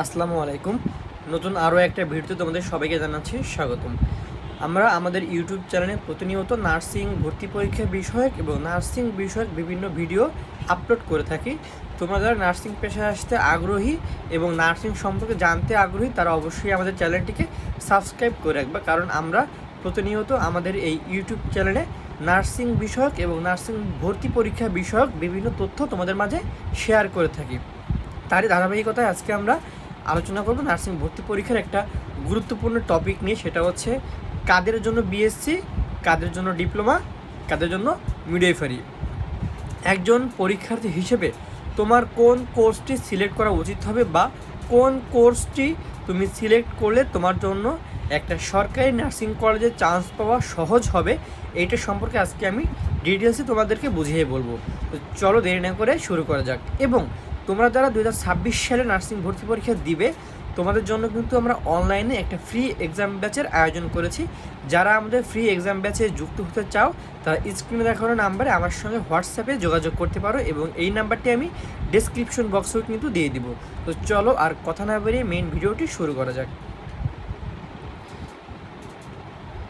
আসসালামু আলাইকুম। নতুন আরও একটা ভিডিওতে তোমাদের সবাইকে জানাচ্ছি স্বাগতম। আমরা আমাদের ইউটিউব চ্যানেলে প্রতিনিয়ত নার্সিং ভর্তি পরীক্ষা বিষয়ক এবং নার্সিং বিষয়ক বিভিন্ন ভিডিও আপলোড করে থাকি। তোমরা যারা নার্সিং পেশায় আসতে আগ্রহী এবং নার্সিং সম্পর্কে জানতে আগ্রহী তারা অবশ্যই আমাদের চ্যানেলটিকে সাবস্ক্রাইব করে রাখবে, কারণ আমরা প্রতিনিয়ত আমাদের এই ইউটিউব চ্যানেলে নার্সিং বিষয়ক এবং নার্সিং ভর্তি পরীক্ষা বিষয়ক বিভিন্ন তথ্য তোমাদের মাঝে শেয়ার করে থাকি। তারই ধারাবাহিকতায় আজকে আমরা আলোচনা করব নার্সিং ভর্তি পরীক্ষার একটা গুরুত্বপূর্ণ টপিক নিয়ে। সেটা হচ্ছে কাদের জন্য বিএসসি, কাদের জন্য ডিপ্লোমা, কাদের জন্য মিডওয়াইফারি। একজন পরীক্ষার্থী হিসেবে তোমার কোন কোর্সটি সিলেক্ট করা উচিত হবে বা কোন কোর্সটি তুমি সিলেক্ট করলে তোমার জন্য একটা সরকারি নার্সিং কলেজে চান্স পাওয়া সহজ হবে, এইটা সম্পর্কে আজকে আমি ডিটেলসে তোমাদেরকে বুঝিয়ে বলবো। তো চলো দেরি না করে শুরু করা যাক। এবং তোমরা যারা 2026 সালে নার্সিং ভর্তি পরীক্ষা দিবে তোমাদের জন্য কিন্তু আমরা অনলাইনে একটা ফ্রি এক্সাম ব্যাচের আয়োজন করেছি। যারা আমাদের ফ্রি এক্সাম ব্যাচে যুক্ত হতে চাও তারা স্ক্রিনে দেখানো নাম্বারে আমার সঙ্গে হোয়াটসঅ্যাপে যোগাযোগ করতে পারো এবং এই নাম্বারটি আমি ডেসক্রিপশন বক্সেও কিন্তু দিয়ে দিব। তো চলো আর কথা না বেরিয়ে মেইন ভিডিওটি শুরু করা যাক।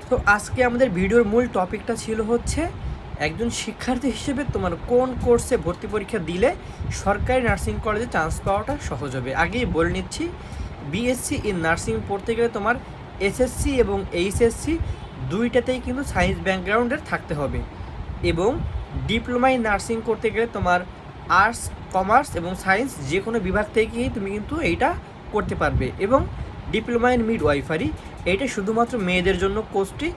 তো আজকে আমাদের ভিডিওর মূল টপিকটা ছিল হচ্ছে একজন শিক্ষার্থী হিসেবে তোমার কোন কোর্সে ভর্তি পরীক্ষা দিলে সরকারি নার্সিং কলেজে চান্স পাওয়াটা সহজ হবে। আগেই বলে নিচ্ছি, বিএসসি ইন নার্সিং পড়তে গেলে তোমার এসএসসি এবং এইচএসসি দুইটাতেই কিন্তু সায়েন্স ব্যাকগ্রাউন্ডের থাকতে হবে, এবং ডিপ্লোমা ইন নার্সিং করতে গেলে তোমার আর্টস, কমার্স এবং সায়েন্স যে কোনো বিভাগ থেকেই তুমি কিন্তু এইটা করতে পারবে। এবং ডিপ্লোমা ইন মিডওয়াইফারি, এইটা শুধুমাত্র মেয়েদের জন্য কোর্সটি।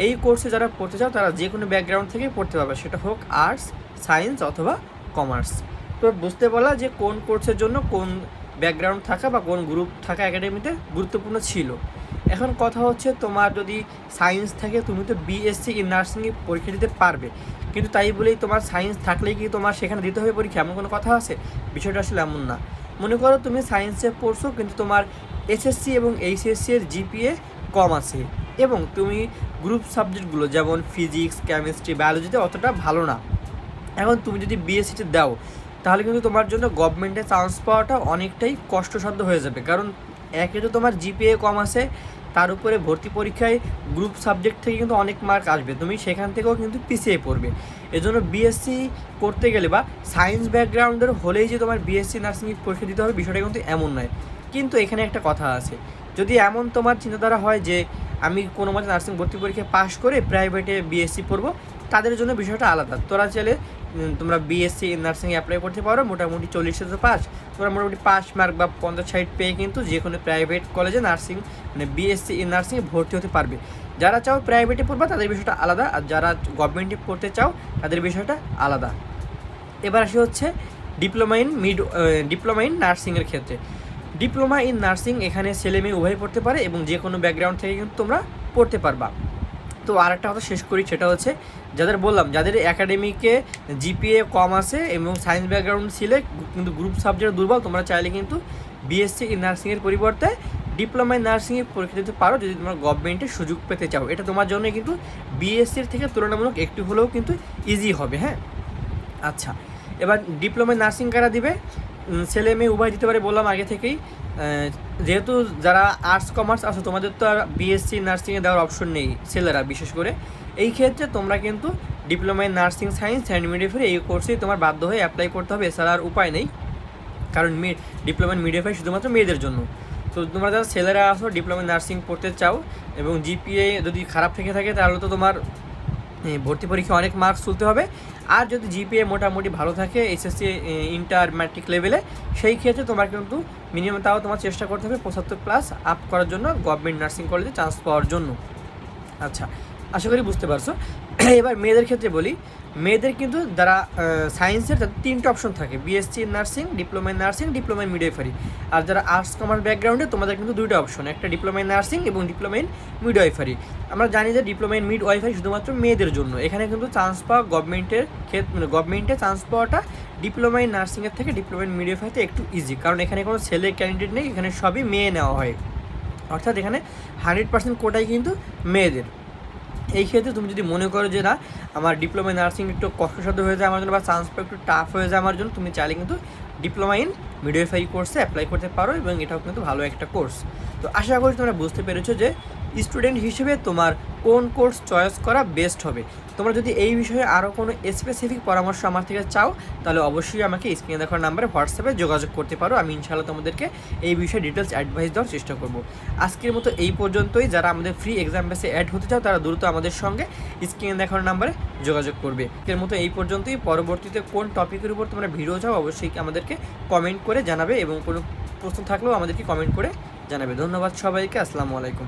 এই কোর্সে যারা পড়তে চাও তারা যে কোনো ব্যাকগ্রাউন্ড থেকে পড়তে পারবে, সেটা হোক আর্টস, সায়েন্স অথবা কমার্স। তো বুঝতে বলা যে কোন কোর্সের জন্য কোন ব্যাকগ্রাউন্ড থাকা বা কোন গ্রুপ থাকা একাডেমিতে গুরুত্বপূর্ণ ছিল। এখন কথা হচ্ছে, তোমার যদি সায়েন্স থাকে তুমি তো বিএসসি ইন নার্সিংয়ে পরীক্ষা দিতে পারবে, কিন্তু তাই বলেই তোমার সায়েন্স থাকলেই কি তোমার সেখানে দিতে হবে পরীক্ষা, এমন কোনো কথা আছে? বিষয়টা আসলে এমন না। মনে করো তুমি সায়েন্সে পড়ছো কিন্তু তোমার এসএসসি এবং এইচএসসি এর জিপিএ কম আছে এবং তুমি গ্রুপ সাবজেক্টগুলো যেমন ফিজিক্স, কেমিস্ট্রি, বায়োলজিতে অতটা ভালো না। এখন তুমি যদি বিএসসিতে দাও তাহলে কিন্তু তোমার জন্য গভর্নমেন্টে চান্স পাওয়াটা অনেকটাই কষ্টসাধ্য হয়ে যাবে, কারণ একে তো তোমার জিপিএ কম আছে, তার উপরে ভর্তি পরীক্ষায় গ্রুপ সাবজেক্ট থেকে কিন্তু অনেক মার্ক আসবে, তুমি সেখান থেকেও কিন্তু পিছিয়ে পড়বে। এজন্য বিএসসি করতে গেলে বা সায়েন্স ব্যাকগ্রাউন্ডের হলেই যে তোমার বিএসসি নার্সিং পরীক্ষা দিতে হবে বিষয়টা কিন্তু এমন নয়। কিন্তু এখানে একটা কথা আছে, যদি এমন তোমার চিন্তাধারা হয় যে আমি কোনো মতে নার্সিং ভর্তি পরীক্ষায় পাশ করে প্রাইভেটে বিএসসি পড়বো, তাদের জন্য বিষয়টা আলাদা। তোরা চাইলে তোমরা বিএসসি নার্সিংয়ে অ্যাপ্লাই করতে পারো, মোটামুটি 40 তো পাস, তোমরা মোটামুটি 5 মার্ক বা 50-60 পেয়ে কিন্তু যে কোনো প্রাইভেট কলেজে নার্সিং মানে বিএসসি ইন নার্সিংয়ে ভর্তি হতে পারবে। যারা চাও প্রাইভেটে পড়বা তাদের বিষয়টা আলাদা, আর যারা গভর্নমেন্টে পড়তে চাও তাদের বিষয়টা আলাদা। এবার আসি হচ্ছে ডিপ্লোমা ইন নার্সিংয়ের ক্ষেত্রে। ডিপ্লোমা ইন নার্সিং এখানে ছেলে মেয়ে উভয় পড়তে পারে এবং যে কোনো ব্যাকগ্রাউন্ড থেকে কিন্তু তোমরা পড়তে পারবা। তো আর একটা কথা শেষ করি, সেটা হচ্ছে যাদের বললাম যাদের একাডেমিকে জিপিএ কম আছে এবং সায়েন্স ব্যাকগ্রাউন্ড ছিল কিন্তু গ্রুপ সাবজেক্ট দুর্বল, তোমরা চাইলে কিন্তু বিএসসি ইন নার্সিংয়ের পরিবর্তে ডিপ্লোমা ইন নার্সিংয়ে পরীক্ষা দিতে পারো যদি তোমরা গভর্নমেন্টের সুযোগ পেতে চাও। এটা তোমার জন্য কিন্তু বিএসসির থেকে তুলনামূলক একটু হলেও কিন্তু ইজি হবে। হ্যাঁ, আচ্ছা, এবার ডিপ্লোমা ইন নার্সিং কারা দিবে? ছেলে মেয়ে উভয় দিতে পারে বললাম আগে থেকেই। যেহেতু যারা আর্টস কমার্স আছে তোমাদের তো আর বিএসসি নার্সিংয়ে দেওয়ার অপশন নেই, ছেলেরা বিশেষ করে। এই ক্ষেত্রে তোমরা কিন্তু diploma in nursing science and midwifery এই কোর্সেই তোমার বাধ্য হয়ে অ্যাপ্লাই করতে হবে, এছাড়া আর উপায় নেই, কারণ ডিপ্লোমা ইন মিডওয়াইফারি শুধুমাত্র মেয়েদের জন্য। তো তোমরা যারা ছেলেরা আসো ডিপ্লোমা ইন নার্সিং পড়তে চাও এবং জিপিএ যদি খারাপ থেকে থাকে তাহলে তো তোমার ভর্তি পরীক্ষা অনেক মার্কস তুলতে হবে। আর যদি জিপিএ মোটামুটি ভালো থাকে এসএসসি ইন্টার ম্যাট্রিক লেভেলে, সেই ক্ষেত্রে তোমার কিন্তু মিনিমাম তাও তোমার চেষ্টা করতে হবে 75+ আপ করার জন্য গভর্নমেন্ট নার্সিং কলেজে চান্স পাওয়ার জন্য। আচ্ছা, আশা করি বুঝতে পারছো। এবার মেয়েদের ক্ষেত্রে বলি, মেয়েদের কিন্তু যারা সায়েন্সের তাদের 3টে অপশন থাকে, BSc in nursing, diploma in nursing, diploma in midwifery. আর যারা আর্টস কমার্স ব্যাকগ্রাউন্ডে তোমাদের কিন্তু 2টা অপশন, একটা ডিপ্লোমা ইন নার্সিং এবং ডিপ্লোমা ইন মিডওয়াইফারি। আমরা জানি যে ডিপ্লোমা ইন মিডওয়াইফারি শুধুমাত্র মেয়েদের জন্য, এখানে কিন্তু চান্স পাওয়া গভর্নমেন্টের ক্ষেত্রে মানে গভর্নমেন্টে চান্স পাওয়াটা ডিপ্লোমা ইন নার্সিংয়ের থেকে ডিপ্লোমা ইন মিডওয়াইফারিতে একটু ইজি, কারণ এখানে কোনো ছেলে ক্যান্ডিডেট নেই, এখানে সবই মেয়ে নেওয়া হয়, অর্থাৎ এখানে 100% কোটাই কিন্তু মেয়েদের। এই ক্ষেত্রে তুমি যদি মনে করো যে না আমার ডিপ্লোমা ইন নার্সিং একটু কষ্টসাধ্য হয়ে যায় আমার জন্য বা চান্স পাওয়া একটু টাফ হয়ে যায় আমার জন্য, তুমি চাইলে কিন্তু ডিপ্লোমা ইন মিডওয়াইফারি কোর্সে অ্যাপ্লাই করতে পারো এবং এটাও কিন্তু ভালো একটা কোর্স। তো আশা করি তোমরা বুঝতে পেরেছো যে স্টুডেন্ট হিসেবে তোমার কোন কোর্স চয়েস করা বেস্ট হবে। তোমরা যদি এই বিষয়ে আরও কোনো স্পেসিফিক পরামর্শ আমার থেকে চাও তাহলে অবশ্যই আমাকে স্ক্রিনে দেখার নাম্বারে হোয়াটসঅ্যাপে যোগাযোগ করতে পারো। আমি ইনশাআল্লাহ তোমাদেরকে এই বিষয়ে ডিটেলস অ্যাডভাইস দেওয়ার চেষ্টা করব। আজকের মতো এই পর্যন্তই। যারা আমাদের ফ্রি এক্সাম বেসে অ্যাড হতে চাও তারা দ্রুত আমাদের সঙ্গে স্ক্রিনে দেখার নাম্বারে যোগাযোগ করবে। এর মতো এই পর্যন্তই। পরবর্তীতে কোন টপিকের উপর তোমরা ভিডিও চাও অবশ্যই আমাদেরকে কমেন্ট করে জানাবে এবং কোনো প্রশ্ন থাকলেও আমাদেরকে কমেন্ট করে জানাবে। ধন্যবাদ সবাইকে। আসসালামু আলাইকুম।